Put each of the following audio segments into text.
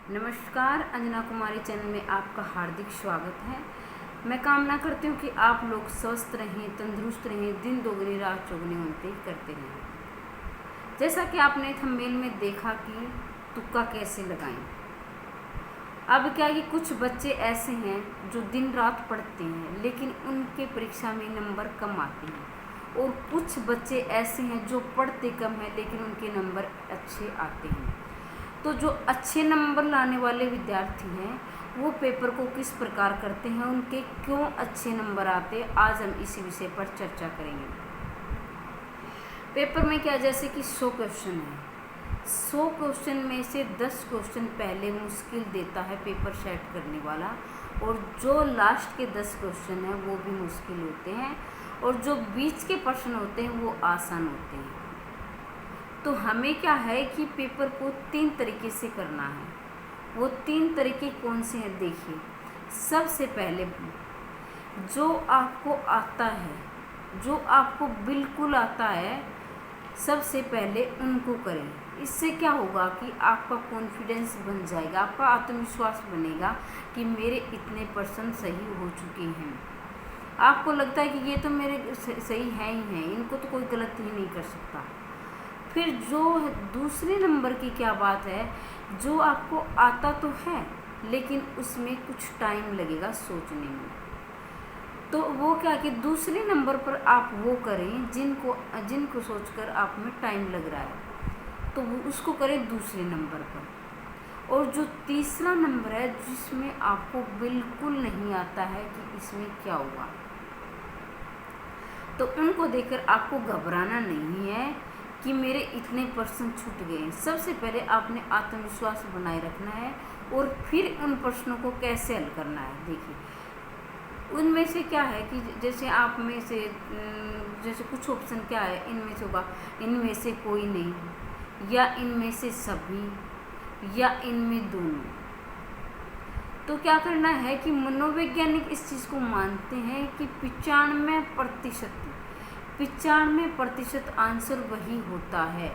नमस्कार, अंजना कुमारी चैनल में आपका हार्दिक स्वागत है। मैं कामना करती हूँ कि आप लोग स्वस्थ रहें, तंदुरुस्त रहें, दिन दोगुनी रात चौगुनी उन्नति करते रहें। जैसा कि आपने थंबनेल में देखा कि तुक्का कैसे लगाएं। अब क्या कि कुछ बच्चे ऐसे हैं जो दिन रात पढ़ते हैं लेकिन उनके परीक्षा में नंबर कम आते हैं, और कुछ बच्चे ऐसे हैं जो पढ़ते कम हैं लेकिन उनके नंबर अच्छे आते हैं। तो जो अच्छे नंबर लाने वाले विद्यार्थी हैं वो पेपर को किस प्रकार करते हैं, उनके क्यों अच्छे नंबर आते हैं, आज हम इसी विषय पर चर्चा करेंगे। पेपर में क्या, जैसे कि 100 क्वेश्चन है, 100 क्वेश्चन में से 10 क्वेश्चन पहले मुश्किल देता है पेपर सेट करने वाला, और जो लास्ट के 10 क्वेश्चन हैं वो भी मुश्किल होते हैं, और जो बीच के प्रश्न होते हैं वो आसान होते हैं। तो हमें क्या है कि पेपर को 3 तरीके से करना है। वो 3 तरीके कौन से हैं, देखिए। सबसे पहले जो आपको आता है, जो आपको बिल्कुल आता है, सबसे पहले उनको करें। इससे क्या होगा कि आपका कॉन्फिडेंस बन जाएगा, आपका आत्मविश्वास बनेगा कि मेरे इतने % सही हो चुके हैं। आपको लगता है कि ये तो मेरे सही है ही है, इनको तो कोई गलत ही नहीं कर सकता। फिर जो दूसरे नंबर की क्या बात है, जो आपको आता तो है लेकिन उसमें कुछ टाइम लगेगा सोचने में, तो वो क्या कि दूसरे नंबर पर आप वो करें जिनको सोचकर आप में टाइम लग रहा है, तो वो उसको करें दूसरे नंबर पर। और जो तीसरा नंबर है जिसमें आपको बिल्कुल नहीं आता है कि इसमें क्या हुआ, तो उनको देखकर आपको घबराना नहीं है कि मेरे इतने % छूट गए। सबसे पहले आपने आत्मविश्वास बनाए रखना है और फिर उन प्रश्नों को कैसे हल करना है। देखिए, उनमें से क्या है कि जैसे आप में से जैसे कुछ ऑप्शन क्या है, इनमें से होगा इनमें से कोई नहीं, या इनमें से सभी, या इनमें दोनों। तो क्या करना है कि मनोवैज्ञानिक इस चीज़ को मानते हैं कि 95% आंसर वही होता है,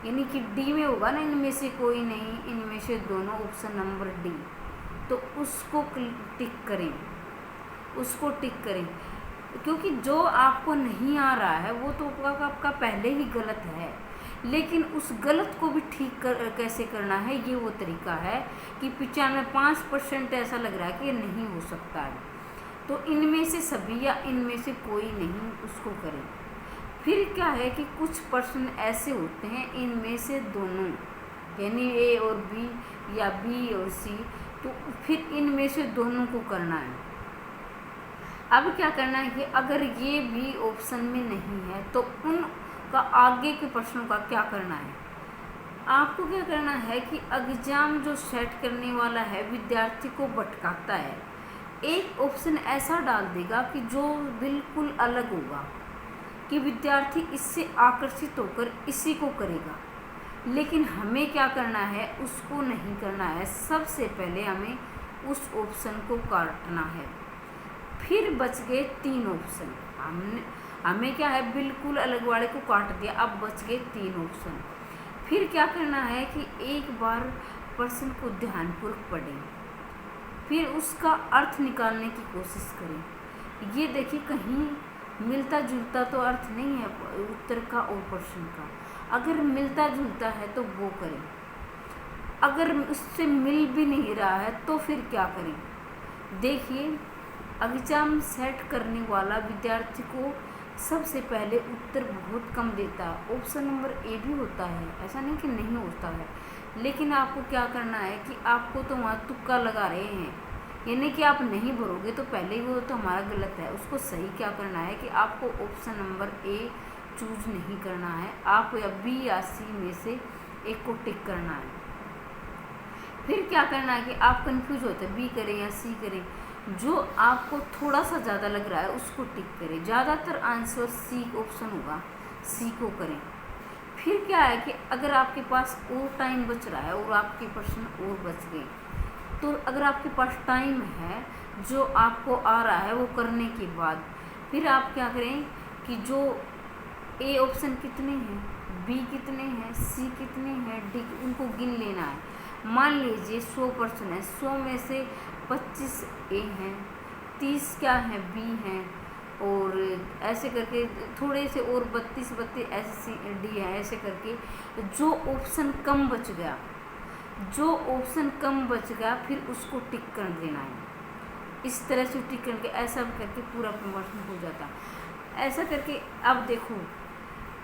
यानी कि डी में होगा ना, इनमें से कोई नहीं, इनमें से दोनों, ऑप्शन नंबर डी। तो उसको टिक करें, क्योंकि जो आपको नहीं आ रहा है वो तो आपका पहले ही गलत है, लेकिन उस गलत को भी ठीक कैसे करना है, ये वो तरीका है कि 95% ऐसा लग रहा है कि ये नहीं हो सकता है, तो इनमें से सभी या इनमें से कोई नहीं, उसको करें। फिर क्या है कि कुछ प्रश्न ऐसे होते हैं इनमें से दोनों, यानी ए और बी या बी और सी, तो फिर इनमें से दोनों को करना है। अब क्या करना है कि अगर ये भी ऑप्शन में नहीं है तो उनका आगे के प्रश्नों का क्या करना है। आपको क्या करना है कि एग्जाम जो सेट करने वाला है विद्यार्थी को भटकाता है, एक ऑप्शन ऐसा डाल देगा कि जो बिल्कुल अलग होगा, कि विद्यार्थी इससे आकर्षित होकर इसी को करेगा, लेकिन हमें क्या करना है, उसको नहीं करना है। सबसे पहले हमें उस ऑप्शन को काटना है। फिर बच गए 3 ऑप्शन, हमें क्या है, बिल्कुल अलग वाले को काट दिया, अब बच गए 3 ऑप्शन। फिर क्या करना है कि एक बार प्रश्न को ध्यानपूर्वक पढ़ें, फिर उसका अर्थ निकालने की कोशिश करें। ये देखिए, कहीं मिलता जुलता तो अर्थ नहीं है उत्तर का और प्रश्न का, अगर मिलता जुलता है तो वो करें, अगर उससे मिल भी नहीं रहा है तो फिर क्या करें। देखिए, एग्जाम सेट करने वाला विद्यार्थी को सबसे पहले उत्तर बहुत कम देता है, ऑप्शन नंबर ए भी होता है, ऐसा नहीं कि नहीं होता है, लेकिन आपको क्या करना है कि आपको तो वहाँ तुक्का लगा रहे हैं, यानी कि आप नहीं भरोगे तो पहले ही वो तो हमारा गलत है। उसको सही क्या करना है कि आपको ऑप्शन नंबर ए चूज नहीं करना है, आप या बी या सी में से एक को टिक करना है। फिर क्या करना है कि आप कंफ्यूज होते हैं बी करें या सी करें, जो आपको थोड़ा सा ज़्यादा लग रहा है उसको टिक करें। ज़्यादातर आंसर सी ऑप्शन होगा, सी को करें। फिर क्या है कि अगर आपके पास और टाइम बच रहा है और आपके प्रश्न और बच गए, तो अगर आपके पास टाइम है, जो आपको आ रहा है वो करने के बाद फिर आप क्या करें कि जो ए ऑप्शन कितने हैं, बी कितने हैं, सी कितने हैं, डी, उनको गिन लेना है। मान लीजिए 100% है, 100 में से 25 ए हैं, 30 क्या हैं बी हैं, और ऐसे करके थोड़े से और 32 ऐसे सी डी है, ऐसे करके जो ऑप्शन कम बच गया, फिर उसको टिक कर देना है। इस तरह से टिक करके ऐसा करके पूरा प्रमोशन हो जाता है। ऐसा करके अब देखो,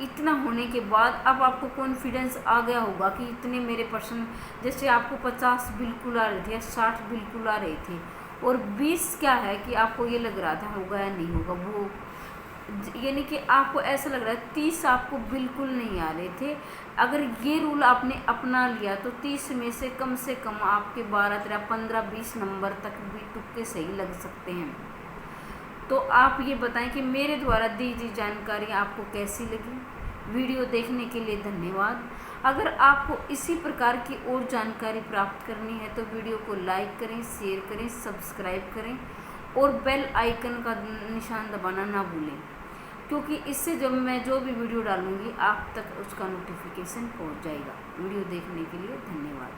इतना होने के बाद अब आपको कॉन्फिडेंस आ गया होगा कि इतने मेरे परसेंट, जैसे आपको 50 बिल्कुल आ रहे थे या 60 बिल्कुल आ रहे थे, और 20 क्या है कि आपको ये लग रहा था होगा या नहीं होगा, वो यानी कि आपको ऐसा लग रहा है 30 आपको बिल्कुल नहीं आ रहे थे। अगर ये रूल आपने अपना लिया तो 30 में से कम आपके 12, 13, 15, 20 नंबर तक भी तुक्के सही लग सकते हैं। तो आप ये बताएं कि मेरे द्वारा दी गई जानकारी आपको कैसी लगी। वीडियो देखने के लिए धन्यवाद। अगर आपको इसी प्रकार की और जानकारी प्राप्त करनी है तो वीडियो को लाइक करें, शेयर करें, सब्सक्राइब करें और बेल आइकन का निशान दबाना ना भूलें, क्योंकि इससे जब मैं जो भी वीडियो डालूंगी आप तक उसका नोटिफिकेशन पहुंच जाएगा। वीडियो देखने के लिए धन्यवाद।